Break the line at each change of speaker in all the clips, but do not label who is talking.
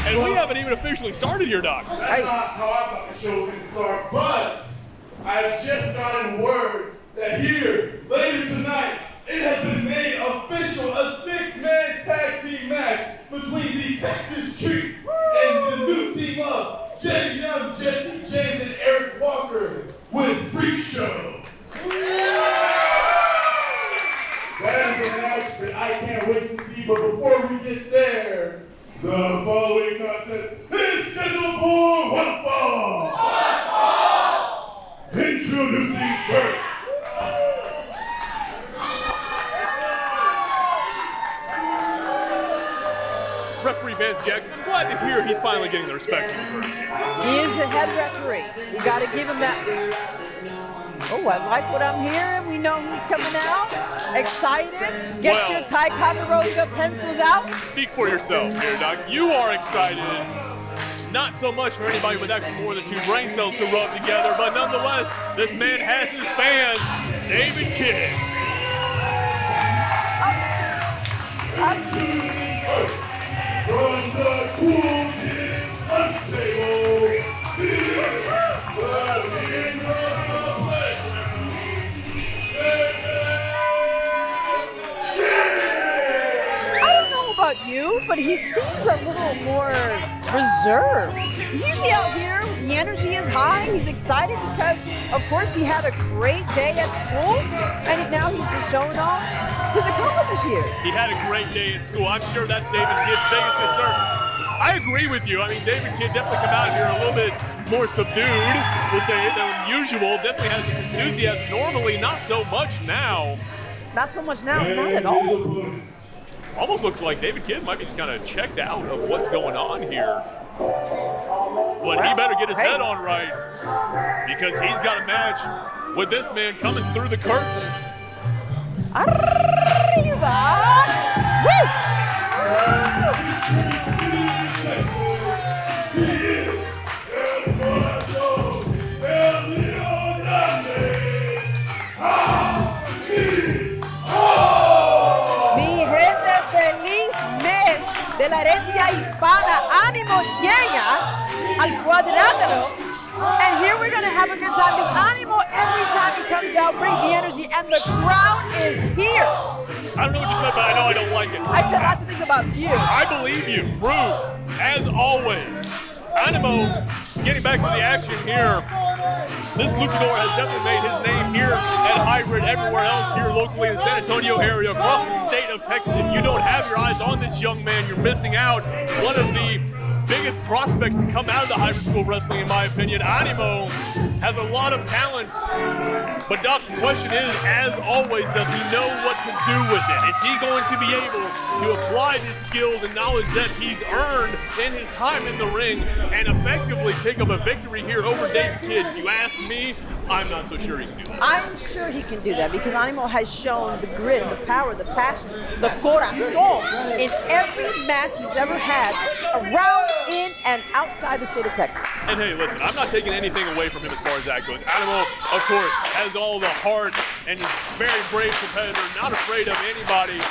And we haven't even officially started here, Doc.
That's not how I thought the show was going to start, but I just gotten word that here, later tonight, it has been made official, a 6-man tag team match between the Texas Treats and the new team of Jay Young, Jesse James, and Eric Walker with Freak Show. That is an announcement I can't wait to see, but before we get there, the following contest is scheduled for one fall. Introducing first.
Referee Vance Jackson, I'm glad to hear he's finally getting the respect he deserves here.
He is the head referee. You got to give him that. Oh, I like what I'm hearing. We know who's coming out. Excited. Get your Ticonderoga pencils out.
Speak for yourself here, Doc. You are excited. Not so much for anybody with actually more than 2 brain cells to rub together, but nonetheless, this man has his fans. David Kidd.
From the Cool Kids Lunch Table,
you, but he seems a little more reserved. He's usually out here, the energy is high, he's excited because, of course, he had a great day at school, and now he's just showing off his accomplishments here.
He had a great day at school. I'm sure that's David Kidd's biggest concern. I agree with you. I mean, David Kidd definitely come out here a little bit more subdued, we'll say, than usual. Definitely has this enthusiasm. Normally, not so much now.
Not so much now, not at all.
Almost looks like David Kidd might be just kind of checked out of what's going on here. But he better get his head on right because he's got a match with this man coming through the curtain.
Arriba! De la herencia hispana, Animo llega al cuadrilátero, and here we're gonna have a good time because Animo, every time he comes out, brings the energy, and the crowd is here.
I don't know what you said, but I know I don't like it.
I said lots of things about you.
I believe you, rude, as always. Animo, getting back to the action here. This luchador has definitely made his name here at Hybrid, everywhere else here locally in the San Antonio area, across the state of Texas. If you don't have your eyes on this young man, you're missing out. One of the biggest prospects to come out of the hybrid school wrestling, in my opinion. Animo has a lot of talent, but Doc, the question is, as always, does he know what to do with it? Is he going to be able to apply his skills and knowledge that he's earned in his time in the ring and effectively pick up a victory here over David Kidd? If you ask me, I'm not so sure he can do that.
I'm sure he can do that because Animo has shown the grit, the power, the passion, the corazón in every match he's ever had around, in, and outside the state of Texas.
And hey, listen, I'm not taking anything away from him as far as that goes. Animo, of course, has all the heart and is a very brave competitor, not afraid of anybody,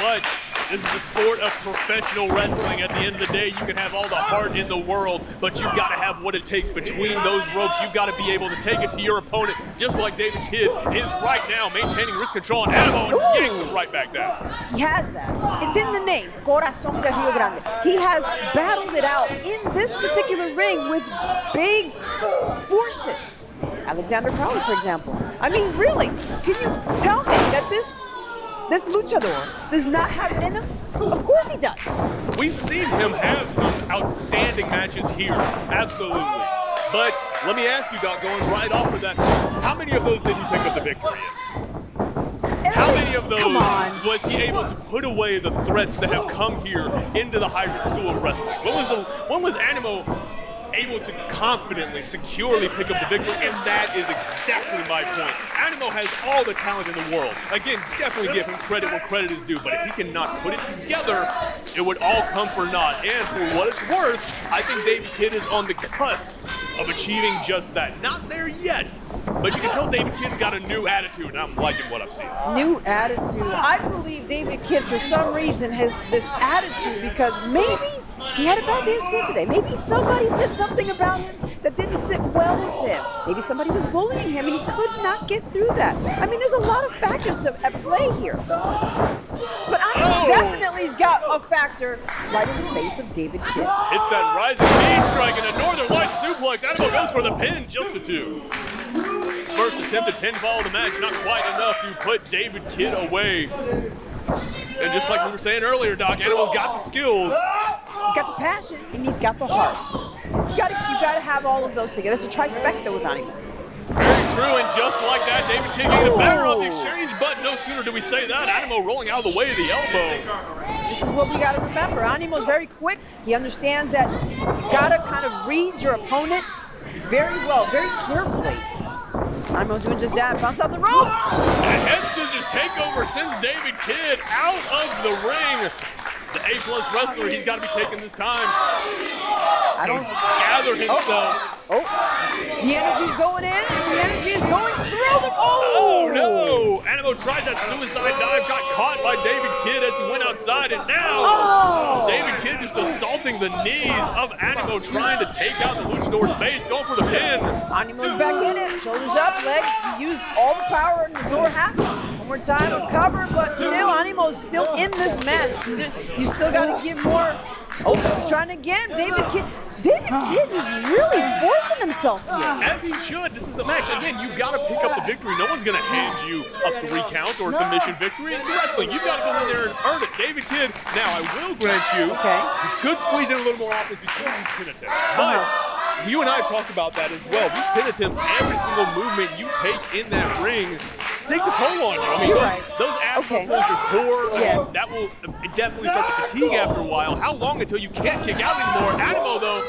but this is the sport of professional wrestling. At the end of the day, you can have all the heart in the world, but you've got to have what it takes between those ropes. You've got to be able to take it to your opponent, just like David Kidd is right now, maintaining wrist control on Animo and yanks him right back down.
He has that. It's in the name, Corazón de Rio Grande. He has battled it out in this particular ring with big forces. Alexander Crowley, for example. I mean, really, can you tell me that this luchador does not have it in him? Of course he does.
We've seen him have some outstanding matches here, absolutely. But let me ask you, Doc, going right off of that, how many of those did he pick up the victory in? How many of those was he able to put away the threats that have come here into the hybrid school of wrestling? When was Animo able to confidently, securely pick up the victory? And that is exactly my point. Animo has all the talent in the world. Again, definitely give him credit where credit is due, but if he cannot put it together, it would all come for naught. And for what it's worth, I think David Kidd is on the cusp of achieving just that. Not there yet, but you can tell David Kidd's got a new attitude, and I'm liking what I've seen.
New attitude. I believe David Kidd, for some reason, has this attitude because maybe He had a bad day of school today. Maybe somebody said something about him that didn't sit well with him. Maybe somebody was bullying him and he could not get through that. I mean, there's a lot of factors at play here. But Animo definitely's got a factor right in the face of David Kidd.
Hits that rising knee strike and a Northern Lights suplex. Animo goes for the pin, just a 2. First attempted pinfall of the match, not quite enough to put David Kidd away. And just like we were saying earlier, Doc, Animo's got the skills.
He's got the passion and he's got the heart. You gotta have all of those together. It's a trifecta with Animo.
Very true, and just like that, David Kidd getting the better of the exchange, but no sooner do we say that, Animo rolling out of the way of the elbow.
This is what we gotta remember. Animo's very quick. He understands that you gotta kind of read your opponent very well, very carefully. Animo's doing just that, bounce off the ropes.
And a head scissors takeover sends David Kidd out of the ring. The A-plus wrestler, he's got to be taking this time to gather himself.
The energy's going in, the energy is going through the...
Oh no! Animo tried that suicide dive, got caught by David Kidd as he went outside, and now David Kidd just assaulting the knees of Animo, trying to take out the luchador's base, going for the pin.
Animo's back in it, shoulders up, legs. He used all the power in his lower half. One more time, recover, but still, Animo's still in this match. You still got to give more. He's trying again. David Kidd is really forcing himself here.
As he should. This is a match. Again, you've got to pick up the victory. No one's going to hand you a 3 count or a submission victory. It's wrestling. You've got to go in there and earn it. David Kidd, now I will grant you, he could squeeze in a little more offense between these pin attempts. But you and I have talked about that as well. These pin attempts, every single movement you take in that ring takes a toll on you. I mean, those abs muscles, your core, that will definitely start to fatigue after a while. How long until you can't kick out anymore? Animo, though,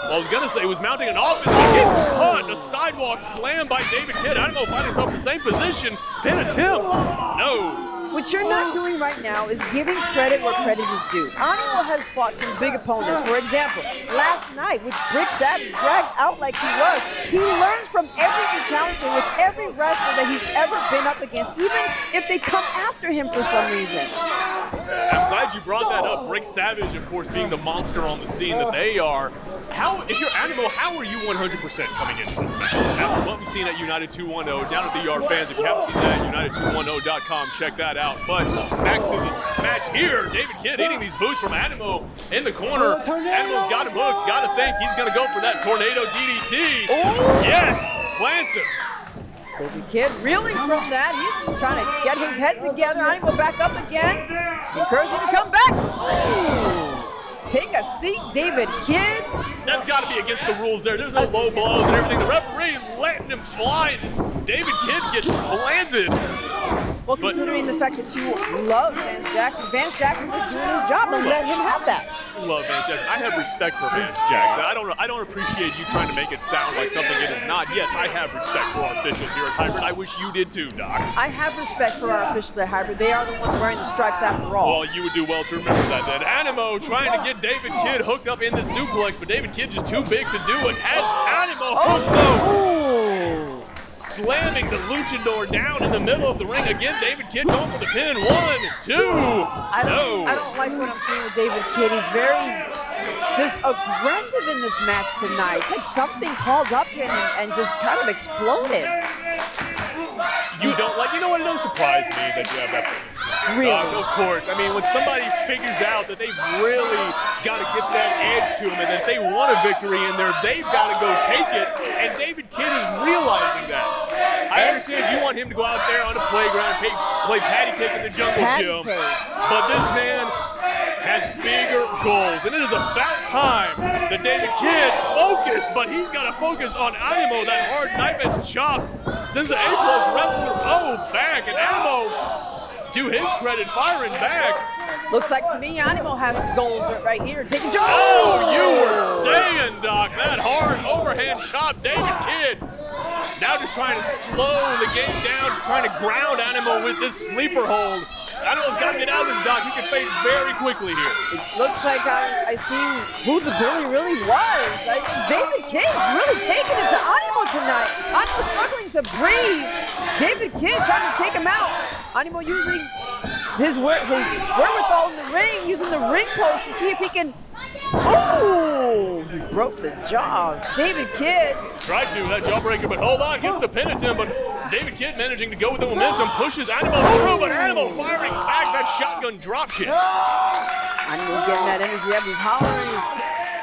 well, I was going to say he was mounting an offense. He gets caught. A sidewalk slam by David Kidd. Animo finds himself in the same position. Pin attempt. No.
What you're not doing right now is giving credit where credit is due. Animo has fought some big opponents. For example, last night with Rick Savage dragged out like he was, he learns from every encounter with every wrestler that he's ever been up against, even if they come after him for some reason.
I'm glad you brought that up. Rick Savage, of course, being the monster on the scene that they are. If you're Animo, how are you 100% coming into this match? After what we've seen at United 210, down at the Yard fans, if you haven't seen that, United210.com, check that out. But back to this match here, David Kidd hitting these boots from Animo in the corner. Animo's got him hooked, got to think he's going to go for that tornado DDT. Yes, plants him.
David Kidd reeling from that. He's trying to get his head together. Animo back up again. Encouraging him to come back. Take a seat, David Kidd.
That's got to be against the rules there. There's no low blows and everything. The referee letting him fly. Just David Kidd gets planted.
Well, considering the fact that you love Vance Jackson was doing his job. Don't let him have that.
Love Vance Jackson. I have respect for Vance Jackson. I don't appreciate you trying to make it sound like something it is not. Yes, I have respect for our officials here at Hybrid. I wish you did too, Doc.
I have respect for our officials at Hybrid. They are the ones wearing the stripes after all.
Well, you would do well to remember that then. Animo trying to get David Kidd hooked up in the suplex, but David Kidd just too big to do it. Has Animo hooked though. Slamming the luchador down in the middle of the ring. Again, David Kidd going for the pin. 1, 2.
I don't like what I'm seeing with David Kidd. He's very just aggressive in this match tonight. It's like something called up him and just kind of exploded.
You don't like, you know what, it don't surprise me that you have that thing.
Really?
Of course. I mean, when somebody figures out that they've really got to get that edge to them and that they want a victory in there, they've got to go take it. And David Kidd is realizing that. I understand you want him to go out there on the playground and play patty cake in the jungle gym. But this man has bigger goals. And it is about time that David Kidd focused, but he's got to focus on Animo. That hard knife-edge chop sends the A-plus wrestler back. And Animo, to his credit, firing back.
Looks like to me, Animo has the goals right here. Taking Joe.
Oh, you were saying, Doc, that hard overhand chop, David Kidd. Now just trying to slow the game down, trying to ground Animo with this sleeper hold. Animo's got to get out of this, Doc. He can fade very quickly here.
It looks like I see who the bully really was. David Kidd's really taking it to Animo tonight. Animo struggling to breathe. David Kidd trying to take him out. Animo using his wherewithal in the ring, using the ring post to see if he can. Oh, Ooh, he broke the jaw. David Kidd.
Tried to, that jawbreaker, but hold on, gets the pin at him, but David Kidd managing to go with the momentum, pushes Animo through, but Animo firing back that shotgun drop kick.
Animo's getting that energy up. He's hollering.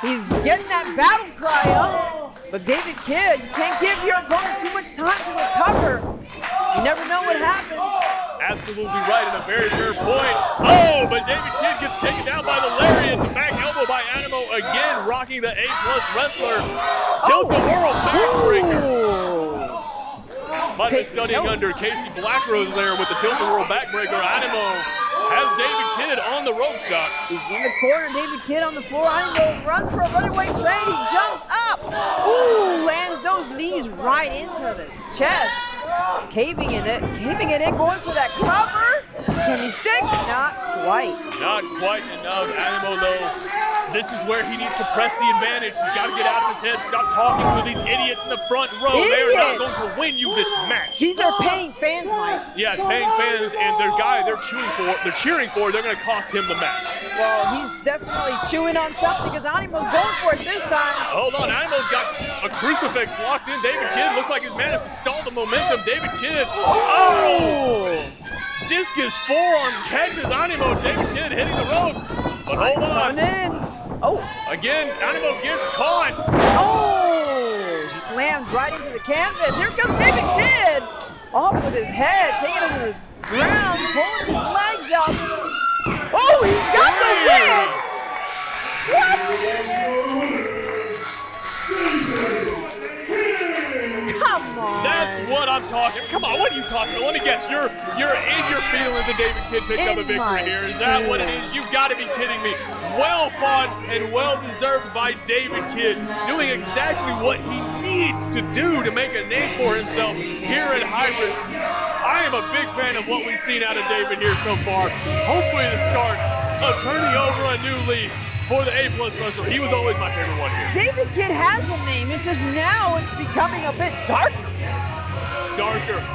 He's getting that battle cry up. But David Kidd, you can't give your opponent too much time to recover. You never know what happens.
Absolutely right, and a very fair point. Oh, but David Kidd gets taken down by the lariat. The back elbow by Animo again, rocking the A-plus wrestler. Tilt-a-whirl backbreaker. Might have been studying under Casey Blackrose there with the tilt-a-whirl backbreaker. Animo has David Kidd on the ropes, Doc.
He's in the corner, David Kidd on the floor. Animo runs for a runaway train. He jumps up. Ooh, lands those knees right into the chest. Caving in, going for that cover. Can he stick? Not quite.
Not quite enough. Animo, though, this is where he needs to press the advantage. He's got to get out of his head. Stop talking to these idiots in the front row. They're not going to win you this match.
These are paying fans, Mike.
Yeah, paying fans, and their guy they're cheering for, they're going to cost him the match.
Well, he's definitely chewing on something because Animo's going for it this time.
Hold on, Animo's got a crucifix locked in. David Kidd looks like he's managed to stall the momentum. David Kidd, discus forearm catches Animo. David Kidd hitting the ropes, but hold on.
Coming in. Oh.
Again, Animo gets caught.
Oh, slammed right into the canvas. Here comes David Kidd. Off with his head, taking him to the ground, pulling his legs up. Oh, he's got the win. What? Come on.
That's what I'm talking. Come on, what are you talking about? Let me guess. You're in your feelings that David Kidd picked up a victory here. Is that what it is? You've got to be kidding me. Well fought and well deserved by David Kidd, doing exactly what he needs to do to make a name for himself here at Hybrid. I am a big fan of what we've seen out of David here so far. Hopefully the start of turning over a new leaf for the A-plus wrestler. He was always my favorite one here.
David Kidd has a name. It's just now it's becoming a bit darker.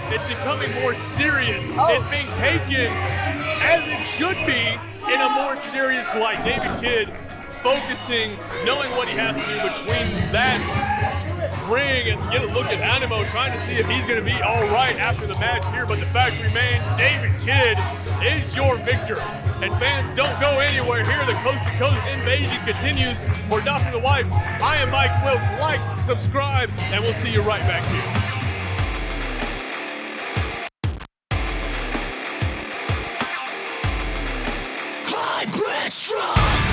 It's becoming more serious. It's being taken as it should be in a more serious light. David Kidd focusing, knowing what he has to do between that ring as we get a look at Animo, trying to see if he's going to be all right after the match here. But the fact remains, David Kidd is your victor. And fans, don't go anywhere here. The coast-to-coast invasion continues. For Dr. The Wife, I am Mike Wilkes. Like, subscribe, and we'll see you right back here.
Hybrid Strong!